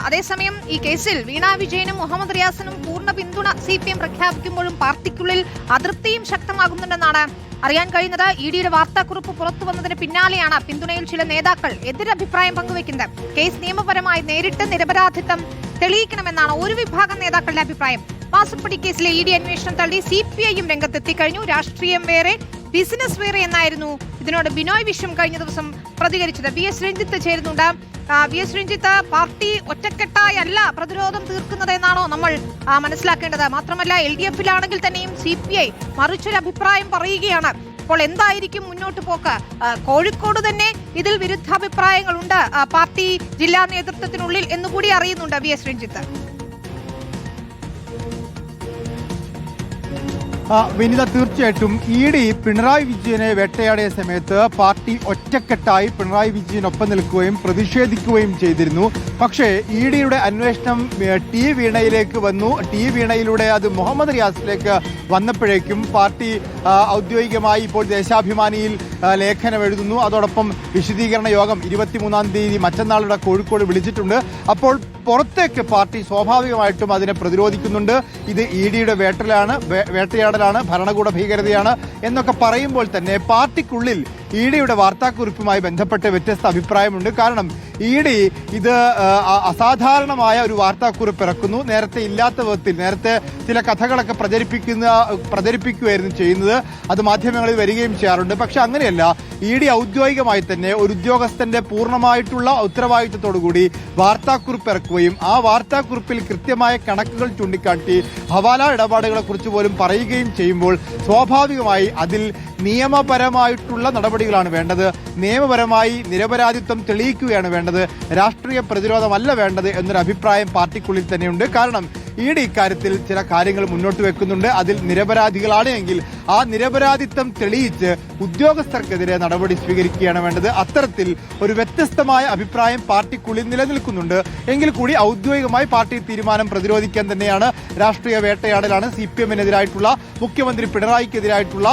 അതേസമയം ഈ കേസിൽ വീണ വിജയനും മുഹമ്മദ് റിയാസിനും പൂർണ്ണ പിന്തുണ CPM പ്രഖ്യാപിക്കുമ്പോഴും പാർട്ടിക്കുള്ളിൽ അതൃപ്തിയും ശക്തമാകുന്നുണ്ടെന്നാണ് അറിയാൻ കഴിയുന്നത്. ഇഡിയുടെ വാർത്താക്കുറിപ്പ് പുറത്തു വന്നതിന് പിന്നാലെയാണ് പിന്തുണയിൽ ചില നേതാക്കൾ എതിരഭിപ്രായം പങ്കുവെക്കുന്നത്. കേസ് നിയമപരമായി നേരിട്ട് നിരപരാധിത്വം തെളിയിക്കണമെന്നാണ് ഒരു വിഭാഗം നേതാക്കളുടെ അഭിപ്രായം. മാസപ്പടി കേസിലെ ഇഡി അന്വേഷണം തള്ളി CPIയും രംഗത്തെത്തിക്കഴിഞ്ഞു. രാഷ്ട്രീയം വേറെ ബിസിനസ് വേറെ എന്നായിരുന്നു ഇതിനോട് ബിനോയ് വിശ്വം കഴിഞ്ഞ ദിവസം പ്രതികരിച്ചത്. VS രഞ്ജിത്ത് ചേരുന്നുണ്ട്. VS രഞ്ജിത്ത്, പാർട്ടി ഒറ്റക്കെട്ടായല്ല പ്രതിരോധം തീർക്കുന്നത് എന്നാണോ നമ്മൾ മനസ്സിലാക്കേണ്ടത്? മാത്രമല്ല LDFിലാണെങ്കിൽ തന്നെയും CPI മറിച്ചൊരു അഭിപ്രായം പറയുകയാണ്. അപ്പോൾ എന്തായിരിക്കും മുന്നോട്ട് പോക്ക്? കോഴിക്കോട് തന്നെ ഇതിൽ വിരുദ്ധാഭിപ്രായങ്ങളുണ്ട് പാർട്ടി ജില്ലാ നേതൃത്വത്തിനുള്ളിൽ എന്നുകൂടി അറിയുന്നുണ്ട് VS രഞ്ജിത്ത്. വിനിത, തീർച്ചയായിട്ടും ഇഡി പിണറായി വിജയനെ വേട്ടയാടിയ സമയത്ത് പാർട്ടി ഒറ്റക്കെട്ടായി പിണറായി വിജയനൊപ്പം നിൽക്കുകയും പ്രതിഷേധിക്കുകയും ചെയ്തിരുന്നു. പക്ഷേ ഇഡിയുടെ അന്വേഷണം ടി വീണയിലേക്ക് വന്നു. ടി വീണയിലൂടെ അത് മുഹമ്മദ് റിയാസിലേക്ക് വന്നപ്പോഴേക്കും പാർട്ടി ഔദ്യോഗികമായി ഇപ്പോൾ ദേശാഭിമാനിയിൽ ലേഖനം എഴുതുന്നു. അതോടൊപ്പം വിശദീകരണ യോഗം 23-ാം തീയതി മറ്റന്നാളുടെ കോഴിക്കോട് വിളിച്ചിട്ടുണ്ട്. അപ്പോൾ പുറത്തേക്ക് പാർട്ടി സ്വാഭാവികമായിട്ടും അതിനെ പ്രതിരോധിക്കുന്നുണ്ട്. ഇത് ഇഡിയുടെ വേട്ടയാടലാണ്, ഭരണകൂട ഭീകരതയാണ് എന്നൊക്കെ പറയുമ്പോൾ തന്നെ പാർട്ടിക്കുള്ളിൽ ഇഡിയുടെ വാർത്താക്കുറിപ്പുമായി ബന്ധപ്പെട്ട് വ്യത്യസ്ത അഭിപ്രായമുണ്ട്. കാരണം ഇഡി ഇത് അസാധാരണമായ ഒരു വാർത്താക്കുറിപ്പ് ഇറക്കുന്നു. നേരത്തെ ഇല്ലാത്ത വിധത്തിൽ നേരത്തെ ചില കഥകളൊക്കെ പ്രചരിപ്പിക്കുകയായിരുന്നു ചെയ്യുന്നത്. അത് മാധ്യമങ്ങളിൽ വരികയും ചെയ്യാറുണ്ട്. പക്ഷെ അങ്ങനെയല്ല, ഇഡി ഔദ്യോഗികമായി തന്നെ ഒരു ഉദ്യോഗസ്ഥന്റെ പൂർണ്ണമായിട്ടുള്ള ഉത്തരവാദിത്വത്തോടുകൂടി വാർത്താക്കുറിപ്പ് ഇറക്കുകയും ആ വാർത്താക്കുറിപ്പിൽ കൃത്യമായ കണക്കുകൾ ചൂണ്ടിക്കാട്ടി ഹവാല ഇടപാടുകളെ കുറിച്ച് പോലും പറയുകയും ചെയ്യുമ്പോൾ സ്വാഭാവികമായി അതിൽ നിയമപരമായിട്ടുള്ള നടപടികളാണ് വേണ്ടത്. നിയമപരമായി നിരപരാധിത്വം തെളിയിക്കുകയാണ് വേണ്ടത്. രാഷ്ട്രീയ പ്രതിരോധമല്ല വേണ്ടത് എന്നൊരു അഭിപ്രായം പാർട്ടിക്കുള്ളിൽ തന്നെയുണ്ട്. കാരണം ഇഡി ഇക്കാര്യത്തിൽ ചില കാര്യങ്ങൾ മുന്നോട്ട് വെക്കുന്നുണ്ട്. അതിൽ നിരപരാധികളാണ് എങ്കിൽ ആ നിരപരാധിത്വം തെളിയിച്ച് ഉദ്യോഗസ്ഥർക്കെതിരെ നടപടി സ്വീകരിക്കുകയാണ് വേണ്ടത്. അത്തരത്തിൽ ഒരു വ്യത്യസ്തമായ അഭിപ്രായം പാർട്ടിക്കുള്ളിൽ നിലനിൽക്കുന്നുണ്ട്. എങ്കിൽ കൂടി ഔദ്യോഗികമായി പാർട്ടി തീരുമാനം പ്രതിരോധിക്കാൻ തന്നെയാണ്. രാഷ്ട്രീയ വേട്ടയാടലാണ്, CPMനെതിരായിട്ടുള്ള മുഖ്യമന്ത്രി പിണറായിക്കെതിരായിട്ടുള്ള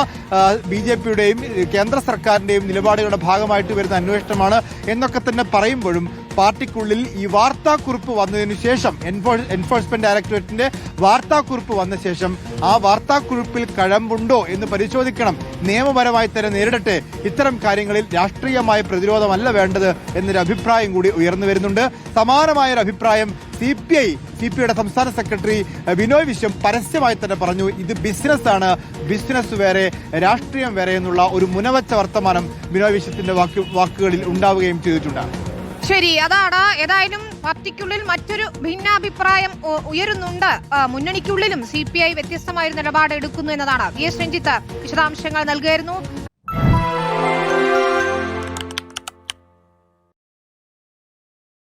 BJPയുടെയും കേന്ദ്ര സർക്കാരിന്റെയും നിലപാടുകളുടെ ഭാഗമായിട്ട് വരുന്ന അന്വേഷണമാണ് എന്നൊക്കെ തന്നെ പറയുമ്പോഴും പാർട്ടിക്കുള്ളിൽ ഈ വാർത്താക്കുറിപ്പ് വന്നതിനു ശേഷം എൻഫോഴ്സ്മെന്റ് ഡയറക്ടറേറ്റിന്റെ വാർത്താക്കുറിപ്പ് വന്ന ശേഷം ആ വാർത്താക്കുറിപ്പിൽ കഴമ്പുണ്ടോ എന്ന് പരിശോധിക്കണം. നിയമപരമായി തന്നെ നേരിടട്ടെ. ഇത്തരം കാര്യങ്ങളിൽ രാഷ്ട്രീയമായ പ്രതിരോധമല്ല വേണ്ടത് എന്നൊരു അഭിപ്രായം കൂടി ഉയർന്നു വരുന്നുണ്ട്. സമാനമായൊരു അഭിപ്രായം CPIയുടെ സംസ്ഥാന സെക്രട്ടറി ബിനോയ് വിശ്വം പരസ്യമായി തന്നെ പറഞ്ഞു. ഇത് ബിസിനസ്സാണ്, ബിസിനസ് വേറെ രാഷ്ട്രീയം വേറെ എന്നുള്ള ഒരു മുനവച്ച വർത്തമാനം ബിനോയ് വിശ്വത്തിന്റെ വാക്കുകളിൽ ഉണ്ടാവുകയും ചെയ്തിട്ടുണ്ട്. ശരി, അതാണ്. ഏതായാലും പാർട്ടിക്കുള്ളിൽ മറ്റൊരു ഭിന്നാഭിപ്രായം ഉയരുന്നുണ്ട്. മുന്നണിക്കുള്ളിലും CPI വ്യത്യസ്തമായ ഒരു നിലപാട് എടുക്കുന്നു എന്നതാണ്. VS രഞ്ജിത്ത് വിശദാംശങ്ങൾ നൽകുകയായിരുന്നു.